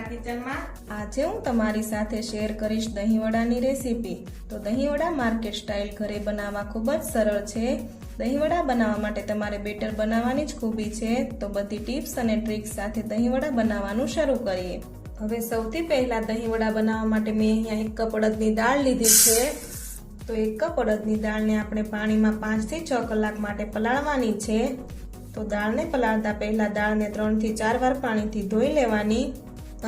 મારા કિચનમાં આજે હું તમારી સાથે શેર કરીશ દહીંવડાની રેસીપી। તો દહીંવડા માર્કેટ સ્ટાઇલ ઘરે બનાવવા ખૂબ જ સરળ છે। દહીંવડા બનાવવા માટે તમારે બેટર બનાવવાની જ ખૂબી છે। તો બધી ટિપ્સ અને ટ્રિક્સ સાથે દહીંવડા બનાવવાનું શરૂ કરીએ। હવે સૌથી પહેલા દહીંવડા બનાવવા માટે મેં અહીંયા 1 કપ અડદની દાળ લીધી છે। તો 1 કપ અડદની દાળને આપણે પાણીમાં 5 થી 6 કલાક માટે પલાળવાની છે। તો દાળને પલાળતા પહેલા દાળને 3 થી 4 વાર પાણીથી ધોઈ લેવાની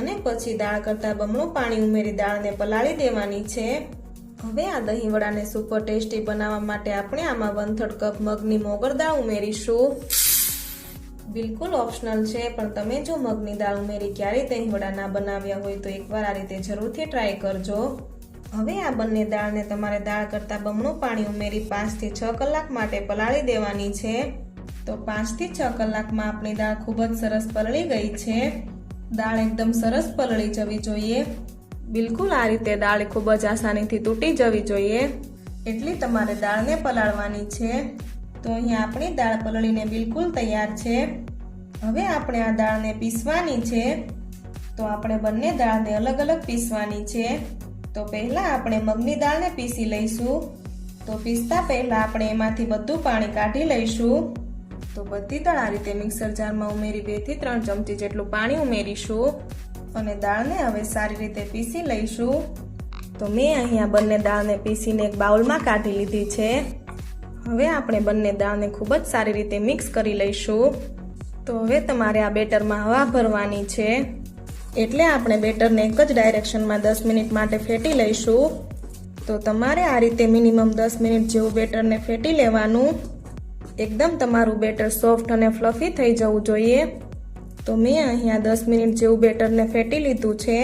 અને પછી દાળ કરતાં બમણું પાણી ઉમેરી દાળને પલાળી દેવાની છે। હવે આ દહીંવડાને સુપર ટેસ્ટી બનાવવા માટે આપણે આમાં 1/3 કપ મગની મોગર દાળ ઉમેરીશું। બિલકુલ ઓપ્શનલ છે, પણ તમે જો મગની દાળ ઉમેરી ક્યારેય દહીંવડા ના બનાવ્યા હોય તો એકવાર આ રીતે જરૂરથી ટ્રાય કરજો। હવે આ બંને દાળને તમારે દાળ કરતાં બમણું પાણી ઉમેરી 5 થી 6 કલાક માટે પલાળી દેવાની છે। તો 5 થી 6 કલાકમાં આપણી દાળ ખૂબ જ સરસ પલળી ગઈ છે। દાળ એકદમ સરસ પલળી જવી જોઈએ। બિલકુલ આ રીતે દાળ ખૂબ જ આસાનીથી તૂટી જવી જોઈએ, એટલી તમારે દાળને પલાળવાની છે। તો અહીંયા આપણી દાળ પલળીને બિલકુલ તૈયાર છે। હવે આપણે આ દાળને પીસવાની છે। તો આપણે બંને દાળને અલગ અલગ પીસવાની છે। તો પહેલા આપણે મગની દાળને પીસી લઈશું। તો પીસતા પહેલા આપણે એમાંથી બધું પાણી કાઢી લઈશું। તો બધી દાળ આ રીતે મિક્સર જારમાં ઉમેરી 2 થી 3 ચમચી જેટલું પાણી ઉમેરીશું અને દાળને હવે સારી રીતે પીસી લઈશું। તો મેં અહીંયા બંને દાળને પીસીને એક બાઉલમાં કાઢી લીધી છે। હવે આપણે બંને દાળને ખૂબ જ સારી રીતે મિક્સ કરી લઈશું। તો હવે તમારે આ બેટરમાં હવા ભરવાની છે, એટલે આપણે બેટરને એક જ ડાયરેક્શનમાં 10 મિનિટ માટે ફેટી લઈશું। તો તમારે આ રીતે મિનિમમ 10 મિનિટ જેવું બેટરને ફેટી લેવાનું। એકદમ તમારું બેટર સોફ્ટ અને ફ્લફી થઈ જવું જોઈએ। તો મેં અહીંયા 10 મિનિટ જેવું બેટરને ફેટી લીધું છે।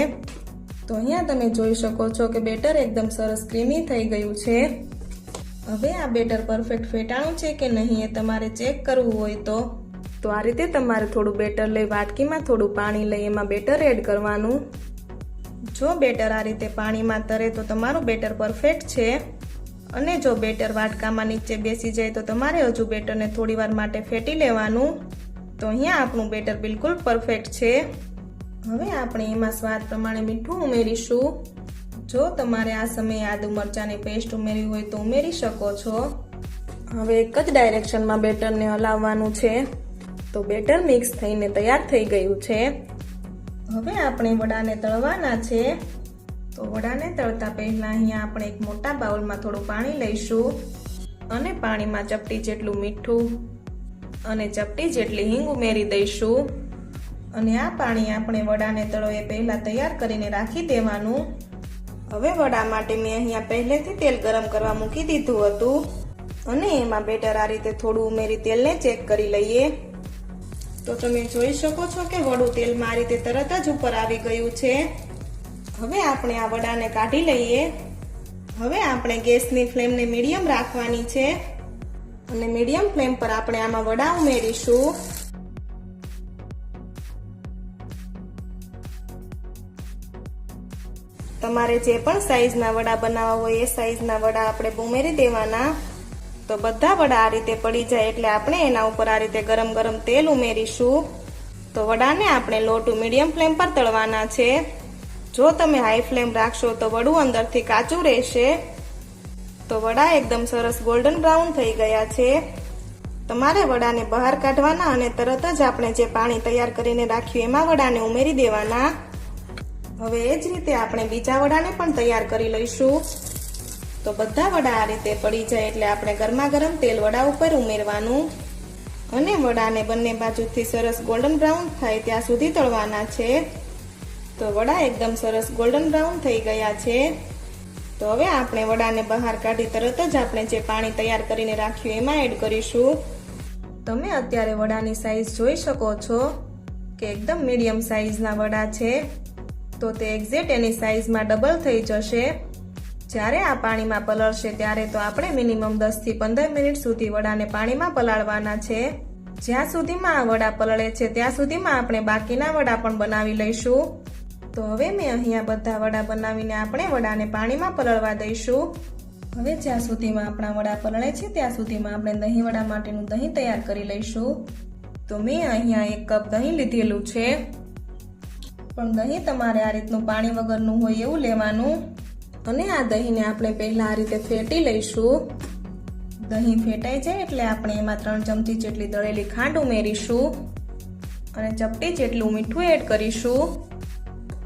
તો અહીંયા તમે જોઈ શકો છો કે બેટર એકદમ સરસ ક્રીમી થઈ ગયું છે। હવે આ બેટર પરફેક્ટ ફેટાણું છે કે નહીં એ તમારે ચેક કરવું હોય તો આ રીતે તમારે થોડું બેટર લઈ વાટકીમાં થોડું પાણી લઈ એમાં બેટર એડ કરવાનું। જો બેટર આ રીતે પાણીમાં તરે તો તમારું બેટર પરફેક્ટ છે, અને જો બેટર વાટકામાં નીચે બેસી જાય તો તમારે હજુ બેટરને થોડીવાર માટે ફેટી લેવાનું। તો અહીંયા આપણું બેટર બિલકુલ પરફેક્ટ છે। હવે આપણે એમાં સ્વાદ પ્રમાણે મીઠું ઉમેરીશું। જો તમારે આ સમયે આદુ મરચાંની પેસ્ટ ઉમેરવી હોય તો ઉમેરી શકો છો। હવે એક જ ડાયરેક્શનમાં બેટરને હલાવવાનું છે। તો બેટર મિક્સ થઈને તૈયાર થઈ ગયું છે। હવે આપણે વડાને તળવાના છે। તો વડાને તળતા પહેલા અહીંયા આપણે એક મોટા બાઉલમાં થોડું પાણી લઈશું અને પાણીમાં ચપટી જેટલું મીઠું અને ચપટી જેટલી હિંગ ઉમેરી દઈશું અને આ પાણી આપણે વડાને તળો એ પહેલા તૈયાર કરીને રાખી દેવાનું। હવે વડા માટે મેં અહીંયા પહેલેથી તેલ ગરમ કરવા મૂકી દીધું હતું અને એમાં બેટર આ રીતે થોડું ઉમેરી તેલને ચેક કરી લઈએ। તો તમે જોઈ શકો છો કે વડું તેલમાં આ રીતે તરત જ ઉપર આવી ગયું છે। હવે આપણે આ વડાને કાઢી લઈએ। હવે આપણે ગેસની ફ્લેમને મીડિયમ રાખવાની છે અને મીડિયમ ફ્લેમ પર આપણે આમાં વડા ઉમેરીશું। તમારે જે પણ સાઈઝના વડા બનાવવા હોય એ સાઈઝના વડા આપણે ઉમેરી દેવાના। તો બધા વડા આ રીતે પડી જાય એટલે આપણે એના ઉપર આ રીતે ગરમ ગરમ તેલ ઉમેરીશું। તો વડાને આપણે લો ટુ મીડિયમ ફ્લેમ પર તળવાના છે। જો તમે હાઈ ફ્લેમ રાખશો તો વડું અંદરથી કાચું રહેશે। તો વડા એકદમ સરસ ગોલ્ડન બ્રાઉન થઈ ગયા છે। તમારે વડાને બહાર કાઢવાના અને તરત જ આપણે જે પાણી તૈયાર કરીને રાખ્યું એમાં વડાને ઉમેરી દેવાના। હવે એ જ રીતે આપણે બીજા વડાને પણ તૈયાર કરી લઈશું। તો બધા વડા આ રીતે પડી જાય એટલે આપણે ગરમા ગરમ તેલ વડા ઉપર ઉમેરવાનું અને વડાને બંને બાજુથી સરસ ગોલ્ડન બ્રાઉન થાય ત્યાં સુધી તળવાના છે। તો વડા એકદમ સરસ ગોલ્ડન બ્રાઉન થઈ ગયા છે। તો હવે આપણે વડાને બહાર કાઢી તરત જ આપણે જે પાણી તૈયાર કરીને રાખ્યું એમાં એડ કરીશું। તમે અત્યારે વડાની સાઈઝ જોઈ શકો છો કે એકદમ મીડિયમ સાઈઝના વડા છે। તો તે એક્ઝેક્ટ એની સાઈઝમાં ડબલ થઈ જશે। જ્યારે આ પાણીમાં પલળશે ત્યારે તો આપણે મિનિમમ 10 થી 15 મિનિટ સુધી વડાને પાણીમાં પલાળવાના છે। જ્યાં સુધીમાં આ વડા પલળે છે ત્યાં સુધીમાં આપણે બાકીના વડા પણ બનાવી લઈશું। તો હવે મેં અહીંયા બધા વડા બનાવીને આપણે વડાને પાણીમાં પલળવા દઈશું। હવે જ્યાં સુધીમાં આપણા વડા પલળે છે ત્યાં સુધીમાં આપણે દહીં વડા માટેનું દહીં તૈયાર કરી લઈશું। તો મેં અહીંયા 1 કપ દહીં લીધેલું છે પણ દહીં તમારે આ રીતનું પાણી વગરનું હોય એવું લેવાનું અને આ દહીંને આપણે પહેલા આ રીતે ફેટી લઈશું. દહીં ફેટાઈ જાય એટલે આપણે એમાં 3 ચમચી જેટલી દળેલી ખાંડ ઉમેરીશું અને ચપટી જેટલું મીઠું એડ કરીશું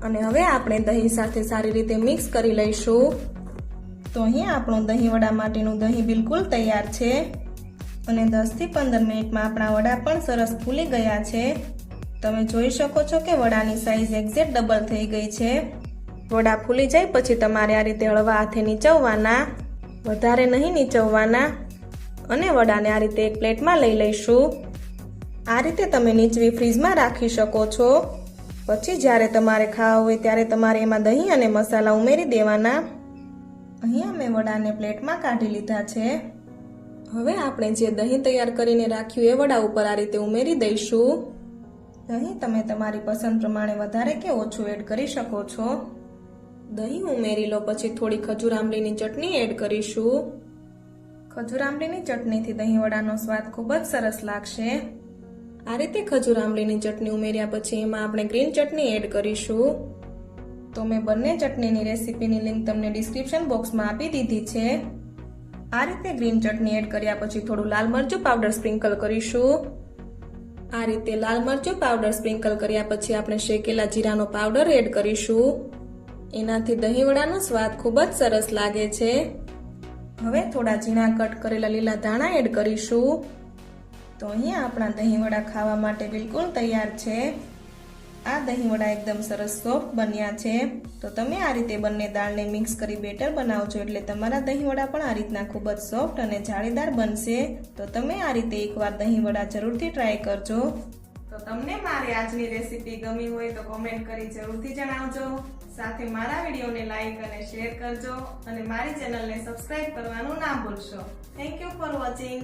અને હવે આપણે દહીં સાથે સારી રીતે મિક્સ કરી લઈશું. તો અહીંયા આપણું દહીં વડા માટેનું દહીં બિલકુલ તૈયાર છે અને 10 થી 15 મિનિટમાં આપણા વડા પણ સરસ ફૂલી ગયા છે. તમે જોઈ શકો છો કે વડાની સાઈઝ એક્ઝેક્ટ ડબલ થઈ ગઈ છે. વડા ફૂલી જાય પછી તમારે આ રીતે હળવા હાથે નીચવવાના, વધારે નહીં નીચવવાના અને વડાને આ રીતે એક પ્લેટમાં લઈ લઈશું. આ રીતે તમે નીચવી ફ્રીજમાં રાખી શકો છો. પછી જ્યારે તમારે ખાવા હોય ત્યારે તમારે એમાં દહીં અને મસાલા ઉમેરી દેવાના. અહીંયા મેં વડાને પ્લેટમાં કાઢી લીધા છે. હવે આપણે જે દહીં તૈયાર કરીને રાખ્યું એ વડા ઉપર આ રીતે ઉમેરી દઈશું. દહીં તમે તમારી પસંદ પ્રમાણે વધારે કે ઓછું એડ કરી શકો છો. દહીં ઉમેરી લો પછી થોડી ખજૂર આંબલીની ચટણી એડ કરીશું. ખજૂર આંબલીની ચટણીથી દહીં વડાનો સ્વાદ ખૂબ જ સરસ લાગશે. આ રીતે ખજૂર આંબલીની ચટણી ઉમેર્યા પછી એમાં આપણે ગ્રીન ચટણી એડ કરીશું. તો મેં બંને ચટણીની રેસીપીની લિંક તમને ડિસ્ક્રિપ્શન બોક્સમાં આપી દીધી છે. આ રીતે ગ્રીન ચટણી એડ કર્યા પછી થોડું લાલ મરચું પાવડર સ્પ્રિંકલ કરીશું. આ રીતે લાલ મરચું પાવડર સ્પ્રિંકલ કર્યા પછી આપણે શેકેલા જીરાનો પાવડર એડ કરીશું. એનાથી દહીં વડાનો સ્વાદ ખૂબ જ સરસ લાગે છે. હવે થોડા ઝીણા કટ કરેલા લીલા ધાણા એડ કરીશું. તો અહીંયા આપણા દહીં વડા ખાવા માટે બિલકુલ તૈયાર છે. આ દહીં વડા એકદમ સરસ સોફ્ટ બન્યા છે. તો તમે આ રીતે બંને દાળને મિક્સ કરી બેટર બનાવજો એટલે તમારા દહીં વડા પણ આ રીતના ખૂબ જ સોફ્ટ અને જાળીદાર બનશે. તો તમે આ રીતે એકવાર દહીં વડા જરૂરથી ટ્રાય કરજો. તો તમને મારી આજની રેસીપી ગમી હોય તો કોમેન્ટ કરી જરૂરથી જણાવજો. સાથે મારા વિડીયોને લાઈક અને શેર કરજો અને મારી ચેનલને સબસ્ક્રાઇબ કરવાનું ના ભૂલશો. Thank you for watching.